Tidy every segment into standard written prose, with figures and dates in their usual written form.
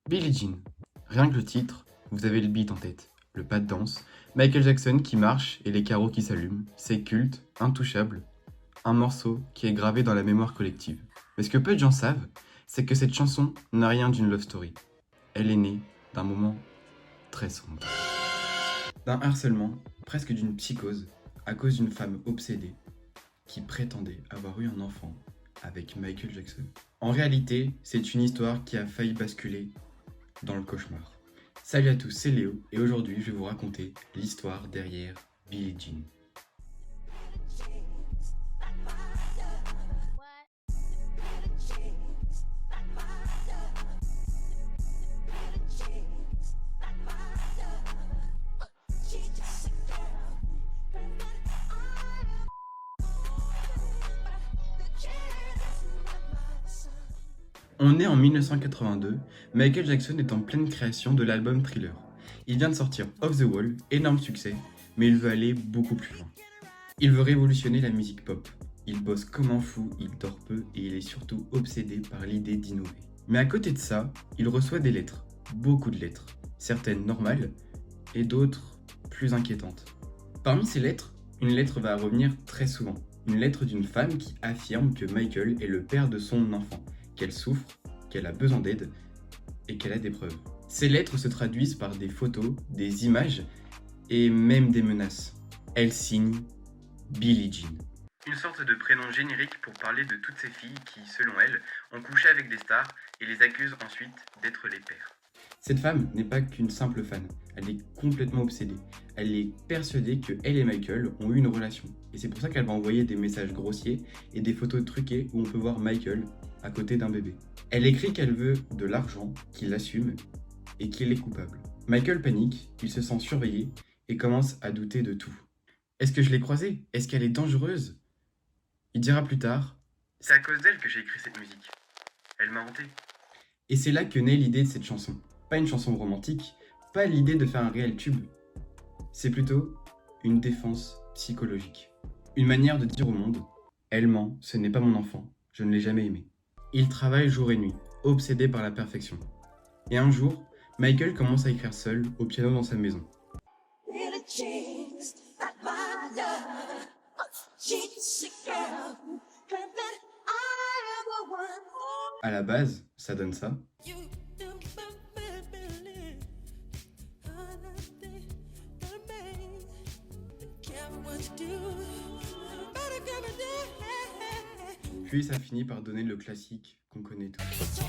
Billie Jean. Rien que le titre, vous avez le beat en tête. Le pas de danse, Michael Jackson qui marche et les carreaux qui s'allument. C'est culte, intouchable. Un morceau qui est gravé dans la mémoire collective. Mais ce que peu de gens savent, c'est que cette chanson n'a rien d'une love story. Elle est née d'un moment très sombre. D'un harcèlement, presque d'une psychose, à cause d'une femme obsédée qui prétendait avoir eu un enfant avec Michael Jackson. En réalité, c'est une histoire qui a failli basculer dans le cauchemar. Salut à tous, c'est Léo et aujourd'hui je vais vous raconter l'histoire derrière Billie Jean. On est en 1982, Michael Jackson est en pleine création de l'album Thriller. Il vient de sortir Off the Wall, énorme succès, mais il veut aller beaucoup plus loin. Il veut révolutionner la musique pop. Il bosse comme un fou, il dort peu et il est surtout obsédé par l'idée d'innover. Mais à côté de ça, il reçoit des lettres, beaucoup de lettres, certaines normales et d'autres plus inquiétantes. Parmi ces lettres, une lettre va revenir très souvent. Une lettre d'une femme qui affirme que Michael est le père de son enfant, qu'elle souffre, qu'elle a besoin d'aide et qu'elle a des preuves. Ces lettres se traduisent par des photos, des images et même des menaces. Elle signe Billie Jean. Une sorte de prénom générique pour parler de toutes ces filles qui, selon elle, ont couché avec des stars et les accusent ensuite d'être les pères. Cette femme n'est pas qu'une simple fan, elle est complètement obsédée. Elle est persuadée que elle et Michael ont eu une relation. Et c'est pour ça qu'elle va envoyer des messages grossiers et des photos truquées où on peut voir Michael à côté d'un bébé. Elle écrit qu'elle veut de l'argent, qu'il assume et qu'il est coupable. Michael panique, il se sent surveillé et commence à douter de tout. Est-ce que je l'ai croisée? Est-ce qu'elle est dangereuse? Il dira plus tard, c'est à cause d'elle que j'ai écrit cette musique. Elle m'a hanté. Et c'est là que naît l'idée de cette chanson. Pas une chanson romantique, pas l'idée de faire un réel tube. C'est plutôt une défense psychologique. Une manière de dire au monde, elle ment, ce n'est pas mon enfant, je ne l'ai jamais aimé. Il travaille jour et nuit, obsédé par la perfection. Et un jour, Michael commence à écrire seul, au piano dans sa maison. À la base, ça donne ça. Puis ça finit par donner le classique qu'on connaît tous.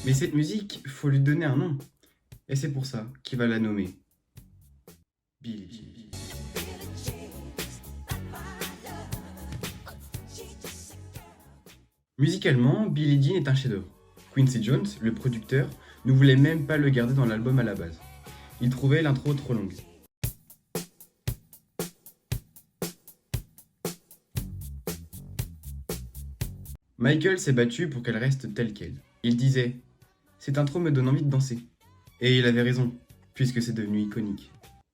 Mais cette musique, faut lui donner un nom. Et c'est pour ça qu'il va la nommer Billie Jean. Musicalement, Billie Jean est un chef-d'œuvre. Quincy Jones, le producteur, ne voulait même pas le garder dans l'album à la base. Il trouvait l'intro trop longue. Michael s'est battu pour qu'elle reste telle qu'elle. Il disait « Cette intro me donne envie de danser ». Et il avait raison, puisque c'est devenu iconique.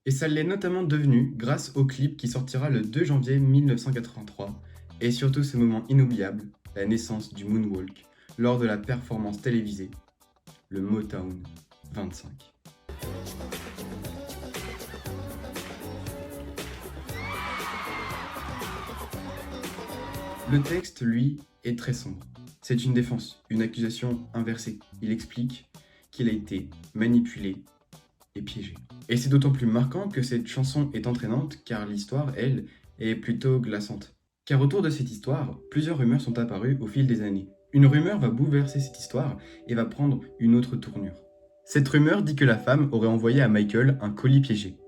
Et ça l'est notamment devenu grâce au clip qui sortira le 2 janvier 1983, et surtout ce moment inoubliable, la naissance du Moonwalk, lors de la performance télévisée, le Motown 25. Le texte, lui, est très sombre. C'est une défense, une accusation inversée. Il explique qu'il a été manipulé et piégé. Et c'est d'autant plus marquant que cette chanson est entraînante car l'histoire, elle, est plutôt glaçante. Car autour de cette histoire, plusieurs rumeurs sont apparues au fil des années. Une rumeur va bouleverser cette histoire et va prendre une autre tournure. Cette rumeur dit que la femme aurait envoyé à Michael un colis piégé,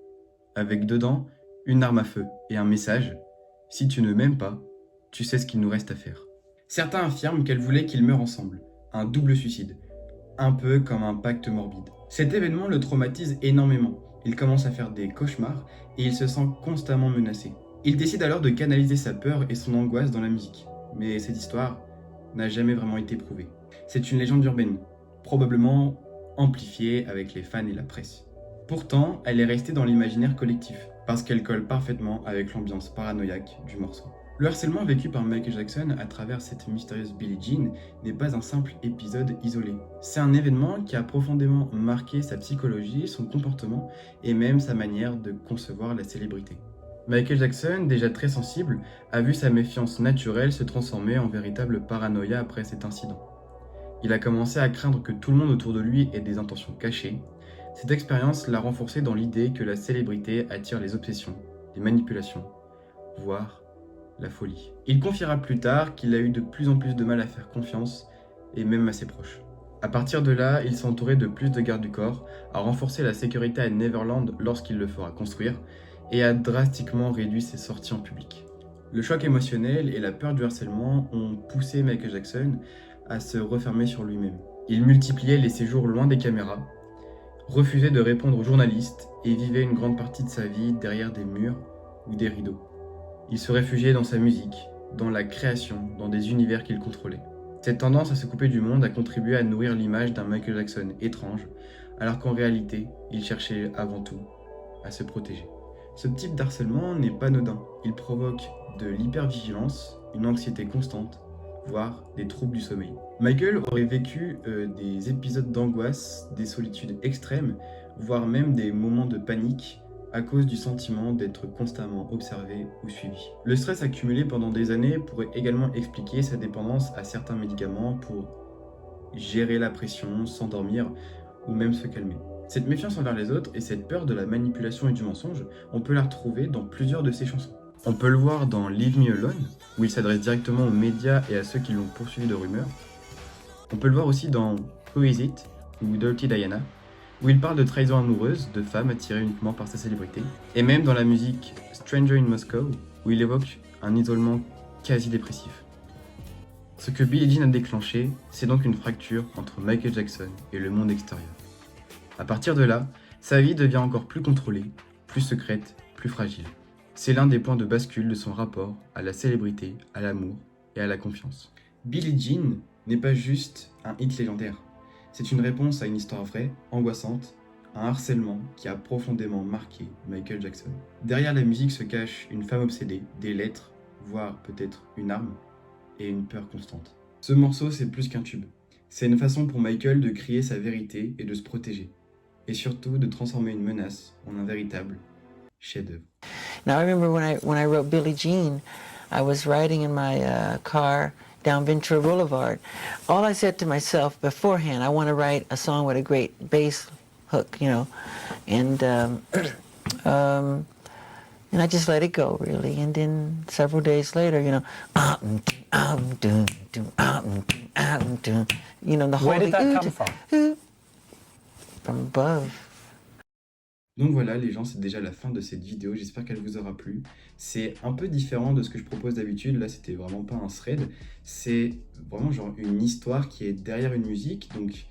avec dedans une arme à feu et un message « Si tu ne m'aimes pas, tu sais ce qu'il nous reste à faire ». Certains affirment qu'elle voulait qu'ils meurent ensemble, un double suicide, un peu comme un pacte morbide. Cet événement le traumatise énormément. Il commence à faire des cauchemars et il se sent constamment menacé. Il décide alors de canaliser sa peur et son angoisse dans la musique. Mais cette histoire n'a jamais vraiment été prouvée. C'est une légende urbaine, probablement amplifiée avec les fans et la presse. Pourtant, elle est restée dans l'imaginaire collectif, parce qu'elle colle parfaitement avec l'ambiance paranoïaque du morceau. Le harcèlement vécu par Michael Jackson à travers cette mystérieuse Billie Jean n'est pas un simple épisode isolé. C'est un événement qui a profondément marqué sa psychologie, son comportement et même sa manière de concevoir la célébrité. Michael Jackson, déjà très sensible, a vu sa méfiance naturelle se transformer en véritable paranoïa après cet incident. Il a commencé à craindre que tout le monde autour de lui ait des intentions cachées. Cette expérience l'a renforcé dans l'idée que la célébrité attire les obsessions, les manipulations, voire la folie. Il confiera plus tard qu'il a eu de plus en plus de mal à faire confiance, et même à ses proches. À partir de là, il s'est entouré de plus de gardes du corps, a renforcé la sécurité à Neverland lorsqu'il le fera construire, et a drastiquement réduit ses sorties en public. Le choc émotionnel et la peur du harcèlement ont poussé Michael Jackson à se refermer sur lui-même. Il multipliait les séjours loin des caméras, refusait de répondre aux journalistes et vivait une grande partie de sa vie derrière des murs ou des rideaux. Il se réfugiait dans sa musique, dans la création, dans des univers qu'il contrôlait. Cette tendance à se couper du monde a contribué à nourrir l'image d'un Michael Jackson étrange, alors qu'en réalité, il cherchait avant tout à se protéger. Ce type d'harcèlement n'est pas anodin. Il provoque de l'hypervigilance, une anxiété constante, voire des troubles du sommeil. Michael aurait vécu des épisodes d'angoisse, des solitudes extrêmes, voire même des moments de panique à cause du sentiment d'être constamment observé ou suivi. Le stress accumulé pendant des années pourrait également expliquer sa dépendance à certains médicaments pour gérer la pression, s'endormir ou même se calmer. Cette méfiance envers les autres et cette peur de la manipulation et du mensonge, on peut la retrouver dans plusieurs de ses chansons. On peut le voir dans Leave Me Alone, où il s'adresse directement aux médias et à ceux qui l'ont poursuivi de rumeurs. On peut le voir aussi dans Who Is It ou Dirty Diana, où il parle de trahison amoureuse, de femmes attirées uniquement par sa célébrité, et même dans la musique Stranger in Moscow, où il évoque un isolement quasi dépressif. Ce que Billie Jean a déclenché, c'est donc une fracture entre Michael Jackson et le monde extérieur. À partir de là, sa vie devient encore plus contrôlée, plus secrète, plus fragile. C'est l'un des points de bascule de son rapport à la célébrité, à l'amour et à la confiance. Billie Jean n'est pas juste un hit légendaire. C'est une réponse à une histoire vraie, angoissante, un harcèlement qui a profondément marqué Michael Jackson. Derrière la musique se cache une femme obsédée, des lettres, voire peut-être une arme, et une peur constante. Ce morceau, c'est plus qu'un tube. C'est une façon pour Michael de crier sa vérité et de se protéger. Et surtout de transformer une menace en un véritable chef-d'œuvre. Now I remember when I wrote Billie Jean, I was riding in my car down Ventura Boulevard. All I said to myself beforehand, I want to write a song with a great bass hook, you know, and I just let it go, really. And then several days later, you know, you know, the whole Where did that come from? From above. Donc voilà les gens, c'est déjà la fin de cette vidéo, j'espère qu'elle vous aura plu. C'est un peu différent de ce que je propose d'habitude, là c'était vraiment pas un thread, c'est vraiment genre une histoire qui est derrière une musique, donc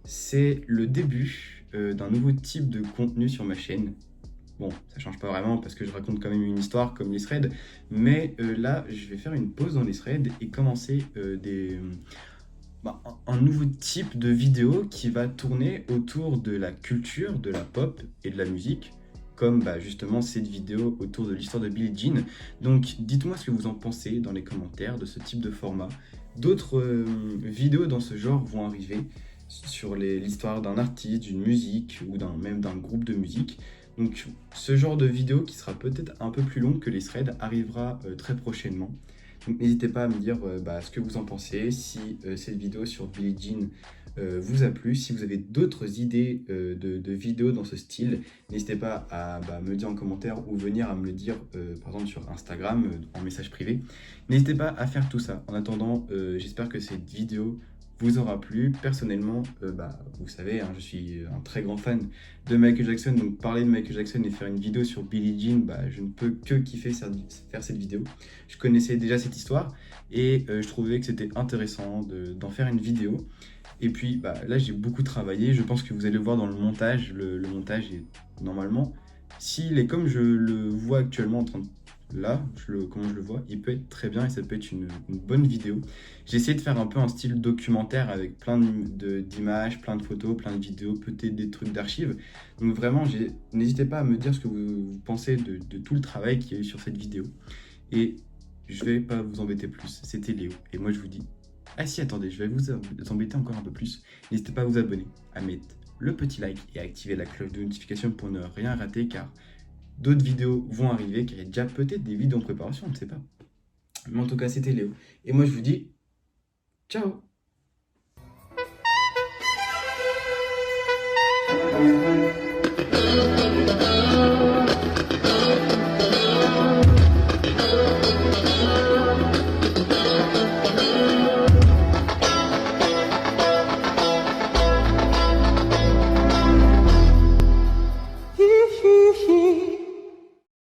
c'est le début d'un nouveau type de contenu sur ma chaîne. Bon, ça change pas vraiment parce que je raconte quand même une histoire comme les threads, mais là je vais faire une pause dans les threads et commencer un nouveau type de vidéo qui va tourner autour de la culture, de la pop et de la musique, comme justement cette vidéo autour de l'histoire de Billie Jean. Donc dites-moi ce que vous en pensez dans les commentaires de ce type de format. D'autres vidéos dans ce genre vont arriver sur l'histoire d'un artiste, d'une musique ou même d'un groupe de musique. Donc ce genre de vidéo qui sera peut-être un peu plus long que les threads arrivera très prochainement. Donc n'hésitez pas à me dire ce que vous en pensez, si cette vidéo sur Billie Jean vous a plu. Si vous avez d'autres idées de vidéos dans ce style, n'hésitez pas à me dire en commentaire ou venir à me le dire par exemple sur Instagram en message privé. N'hésitez pas à faire tout ça. En attendant, j'espère que cette vidéo vous aura plu. Personnellement, vous savez, je suis un très grand fan de Michael Jackson, donc parler de Michael Jackson et faire une vidéo sur Billie Jean, je ne peux que kiffer faire cette vidéo. Je connaissais déjà cette histoire et je trouvais que c'était intéressant d'en faire une vidéo. Et puis là, j'ai beaucoup travaillé, je pense que vous allez le voir dans le montage. Le montage est normalement, s'il est comme je le vois actuellement en train de... Là, comment je le vois, il peut être très bien et ça peut être une bonne vidéo. J'ai essayé de faire un peu un style documentaire avec plein d'images, plein de photos, plein de vidéos, peut-être des trucs d'archives. Donc vraiment, n'hésitez pas à me dire ce que vous pensez de tout le travail qu'il y a eu sur cette vidéo. Et je vais pas vous embêter plus. C'était Léo. Et moi, je vous dis... Ah si, attendez, je vais vous embêter encore un peu plus. N'hésitez pas à vous abonner, à mettre le petit like et à activer la cloche de notification pour ne rien rater, car d'autres vidéos vont arriver, car il y a déjà peut-être des vidéos en préparation, on ne sait pas. Mais en tout cas, c'était Léo. Et moi, je vous dis... Ciao.